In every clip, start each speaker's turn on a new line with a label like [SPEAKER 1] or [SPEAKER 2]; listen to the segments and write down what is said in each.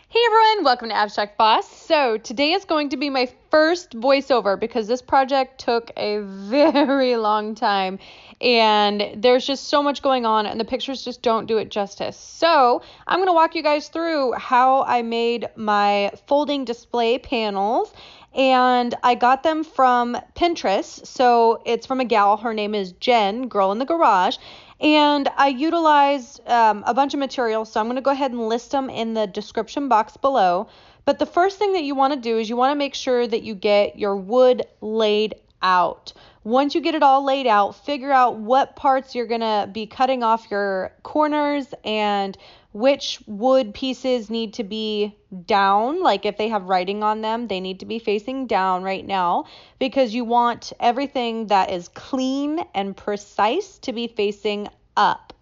[SPEAKER 1] Hey everyone, welcome to Abstract Boss. So today is going to be my first voiceover because this project took a very long time and there's just so much going on and the pictures just don't do it justice. So I'm going to walk you guys through how I made my folding display panels, and I got them from Pinterest. So it's from a gal, her name is Jen, Girl in the Garage. And I utilized a bunch of materials, so I'm going to go ahead and list them in the description box below. But the first thing that you want to do is you want to make sure that you get your wood laid out. Once you get it all laid out, figure out what parts you're going to be cutting off your corners and which wood pieces need to be down. Like if they have writing on them, they need to be facing down right now because you want everything that is clean and precise to be facing up.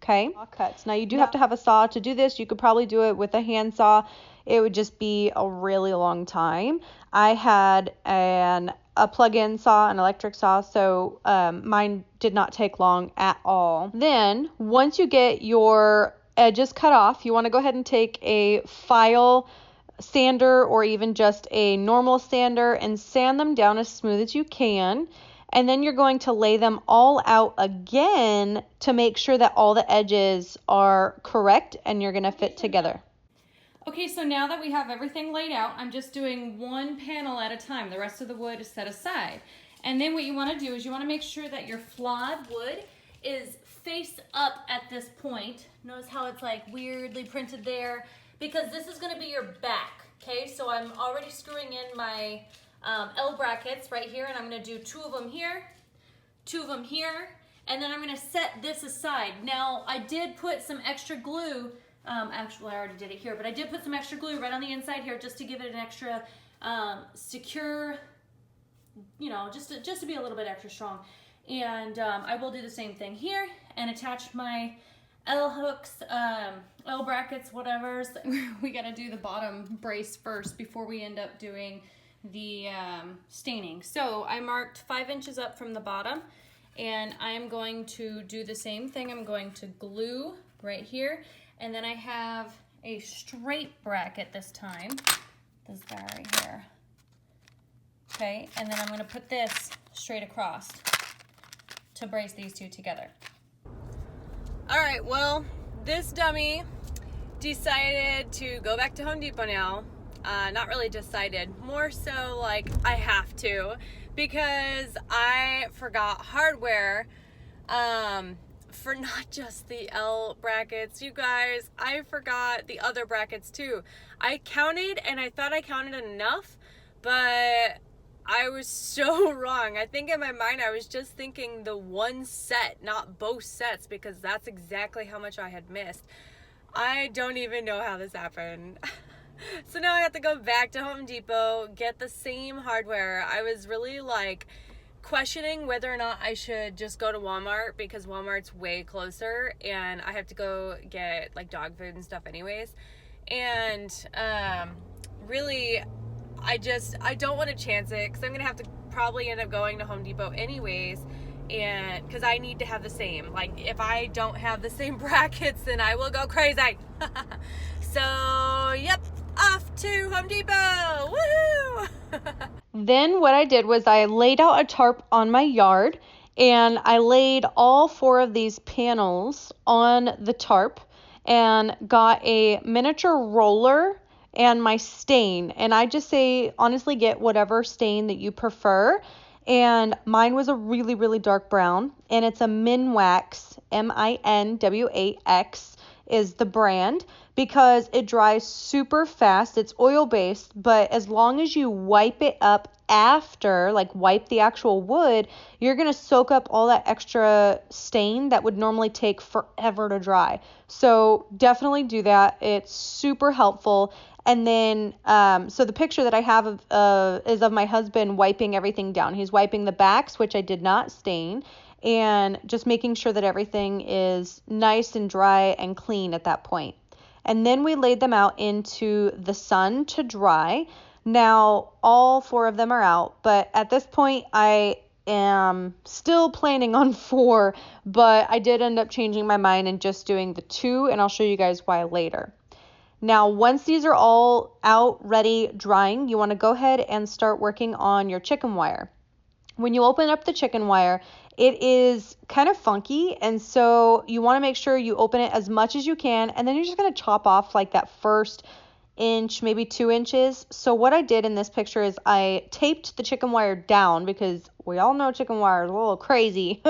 [SPEAKER 1] Okay, cuts. Now you do have to have a saw to do this. You could probably do it with a hand saw. It would just be a really long time. I had a plug-in saw, an electric saw, so mine did not take long at all. Then once you get your edges cut off, you want to go ahead and take a file sander or even just a normal sander and sand them down as smooth as you can. And then you're going to lay them all out again to make sure that all the edges are correct and you're going to fit together.
[SPEAKER 2] Okay, so now that we have everything laid out, I'm just doing one panel at a time. The rest of the wood is set aside. And then what you want to do is you want to make sure that your flawed wood is face up at this point. Notice how it's like weirdly printed there, because this is going to be your back. Okay, so I'm already screwing in my L brackets right here, and I'm going to do 2 of them here, 2 of them here, and then I'm going to set this aside. Now, I did put some extra glue. Actually, I already did it here, but I did put some extra glue right on the inside here just to give it an extra secure, you know, just to be a little bit extra strong. And I will do the same thing here and attach my L hooks, L brackets, whatever. So we got to do the bottom brace first before we end up doing the staining. So I marked 5 inches up from the bottom, and I'm going to do the same thing. I'm going to glue right here, and then I have a straight bracket this time, this guy right here. Okay, and then I'm going to put this straight across to brace these two together. All right, well, this dummy decided to go back to Home Depot now. Not really decided, more so like I have to, because I forgot hardware for not just the L brackets, you guys. I forgot the other brackets too. I counted and I thought I counted enough, but I was so wrong. I think in my mind I was just thinking the one set, not both sets, because that's exactly how much I had missed. I don't even know how this happened. So now I have to go back to Home Depot, get the same hardware. I was really like questioning whether or not I should just go to Walmart, because Walmart's way closer and I have to go get like dog food and stuff anyways. And really, I don't want to chance it, because I'm going to have to probably end up going to Home Depot anyways, and because I need to have the same. Like, if I don't have the same brackets, then I will go crazy. So, yep, off to Home Depot. Woohoo!
[SPEAKER 1] Then what I did was I laid out a tarp on my yard, and I laid all 4 of these panels on the tarp and got a miniature roller and my stain. And I just say, honestly, get whatever stain that you prefer. And mine was a really, really dark brown, and it's a Minwax, Minwax is the brand, because it dries super fast. It's oil-based, but as long as you wipe it up after, like wipe the actual wood, you're going to soak up all that extra stain that would normally take forever to dry. So definitely do that. It's super helpful. And then, so the picture that I have is of my husband wiping everything down. He's wiping the backs, which I did not stain, and just making sure that everything is nice and dry and clean at that point. And then we laid them out into the sun to dry. Now, all 4 of them are out, but at this point, I am still planning on 4, but I did end up changing my mind and just doing the 2, and I'll show you guys why later. Now, once these are all out, ready, drying, you want to go ahead and start working on your chicken wire. When you open up the chicken wire, it is kind of funky, and so you want to make sure you open it as much as you can, and then you're just going to chop off like that first inch, maybe 2 inches. So what I did in this picture is I taped the chicken wire down, because we all know chicken wire is a little crazy.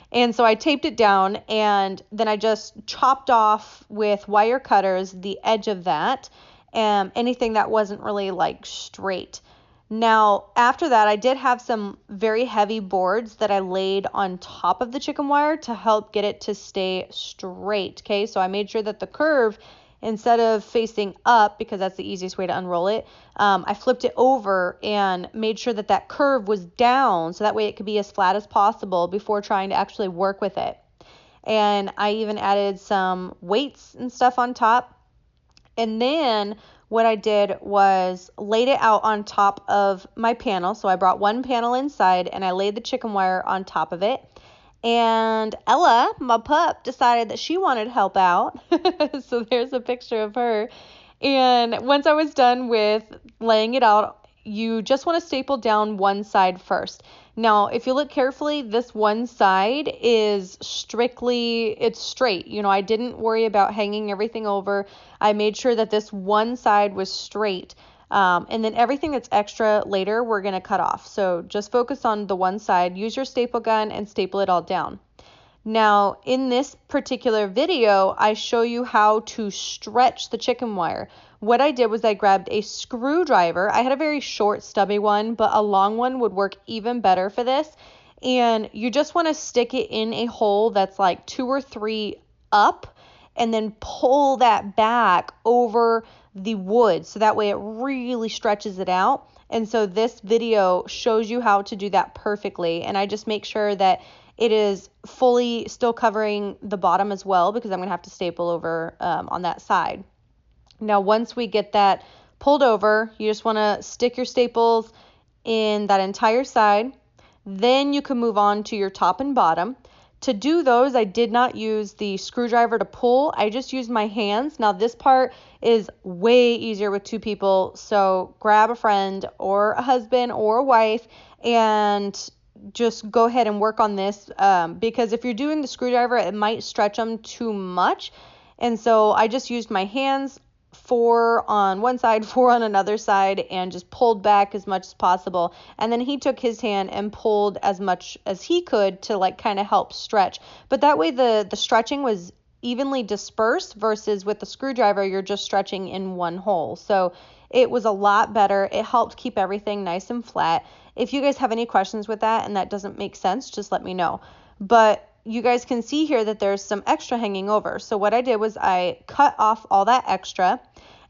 [SPEAKER 1] And so I taped it down, and then I just chopped off with wire cutters the edge of that, and anything that wasn't really like straight. Now, after that, I did have some very heavy boards that I laid on top of the chicken wire to help get it to stay straight. Okay, so I made sure that the curve, instead of facing up, because that's the easiest way to unroll it, I flipped it over and made sure that that curve was down, so that way it could be as flat as possible before trying to actually work with it. And I even added some weights and stuff on top. And then what I did was laid it out on top of my panel. So I brought one panel inside and I laid the chicken wire on top of it. And Ella, my pup, decided that she wanted to help out. So there's a picture of her. And once I was done with laying it out, you just want to staple down one side first. Now, if you look carefully, this one side is it's straight. You know, I didn't worry about hanging everything over. I made sure that this one side was straight. And then everything that's extra later, we're going to cut off. So just focus on the one side, use your staple gun and staple it all down. Now, in this particular video, I show you how to stretch the chicken wire. What I did was I grabbed a screwdriver. I had a very short, stubby one, but a long one would work even better for this. And you just want to stick it in a hole that's like 2 or 3 up, and then pull that back over the wood, so that way it really stretches it out. And so this video shows you how to do that perfectly. And I just make sure that it is fully still covering the bottom as well, because I'm going to have to staple over on that side. Now, once we get that pulled over, you just want to stick your staples in that entire side. Then you can move on to your top and bottom. To do those, I did not use the screwdriver to pull. I just used my hands. Now, this part is way easier with 2 people. So grab a friend or a husband or a wife and just go ahead and work on this, because if you're doing the screwdriver, it might stretch them too much. And so I just used my hands, 4 on one side, 4 on another side, and just pulled back as much as possible. And then he took his hand and pulled as much as he could to like kind of help stretch. But that way the stretching was evenly dispersed, versus with the screwdriver, you're just stretching in one hole. So it was a lot better. It helped keep everything nice and flat. If you guys have any questions with that and that doesn't make sense, just let me know. But you guys can see here that there's some extra hanging over. So what I did was I cut off all that extra,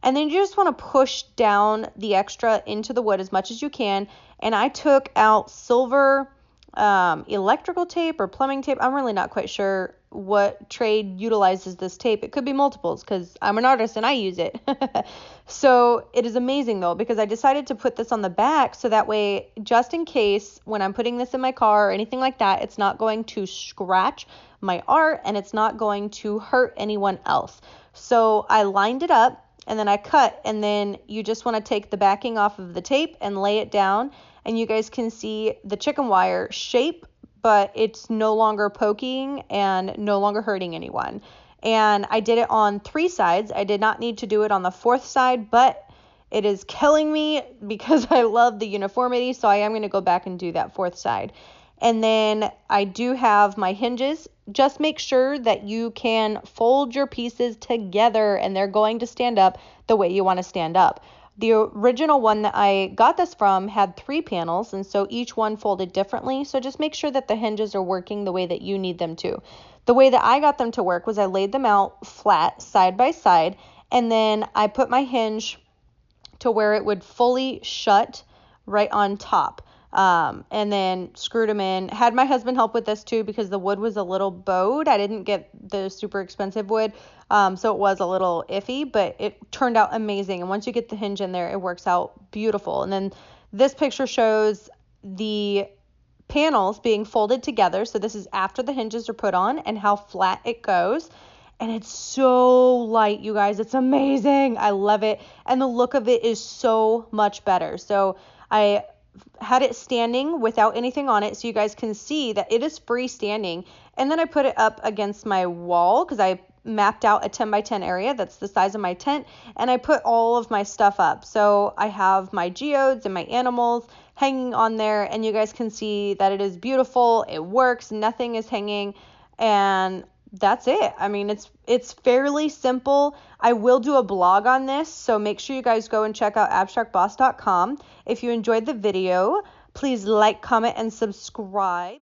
[SPEAKER 1] and then you just want to push down the extra into the wood as much as you can. And I took out silver electrical tape or plumbing tape. I'm really not quite sure what trade utilizes this tape. It could be multiples, because I'm an artist and I use it. So it is amazing though, because I decided to put this on the back, so that way, just in case when I'm putting this in my car or anything like that, it's not going to scratch my art and it's not going to hurt anyone else. So I lined it up and then I cut, and then you just want to take the backing off of the tape and lay it down, and you guys can see the chicken wire shape, but it's no longer poking and no longer hurting anyone. And I did it on 3 sides. I did not need to do it on the 4th side, but it is killing me because I love the uniformity, so I am going to go back and do that 4th side. And then I do have my hinges. Just make sure that you can fold your pieces together and they're going to stand up the way you want to stand up. The original one that I got this from had 3 panels, and so each one folded differently. So just make sure that the hinges are working the way that you need them to. The way that I got them to work was I laid them out flat side by side, and then I put my hinge to where it would fully shut right on top. And then screwed them in. Had my husband help with this too, because the wood was a little bowed. I didn't get the super expensive wood, so it was a little iffy, but it turned out amazing. And once you get the hinge in there, it works out beautiful. And then this picture shows the panels being folded together. So this is after the hinges are put on and how flat it goes. and it's so light, you guys. It's amazing. I love it. And the look of it is so much better. So I had it standing without anything on it so you guys can see that it is freestanding. And then I put it up against my wall because I mapped out a 10 by 10 area that's the size of my tent, and I put all of my stuff up. So I have my geodes and my animals hanging on there, and you guys can see that it is beautiful. It works. Nothing is hanging, and that's it. I mean, it's fairly simple. I will do a blog on this, so make sure you guys go and check out abstractboss.com. If you enjoyed the video, please like, comment, and subscribe.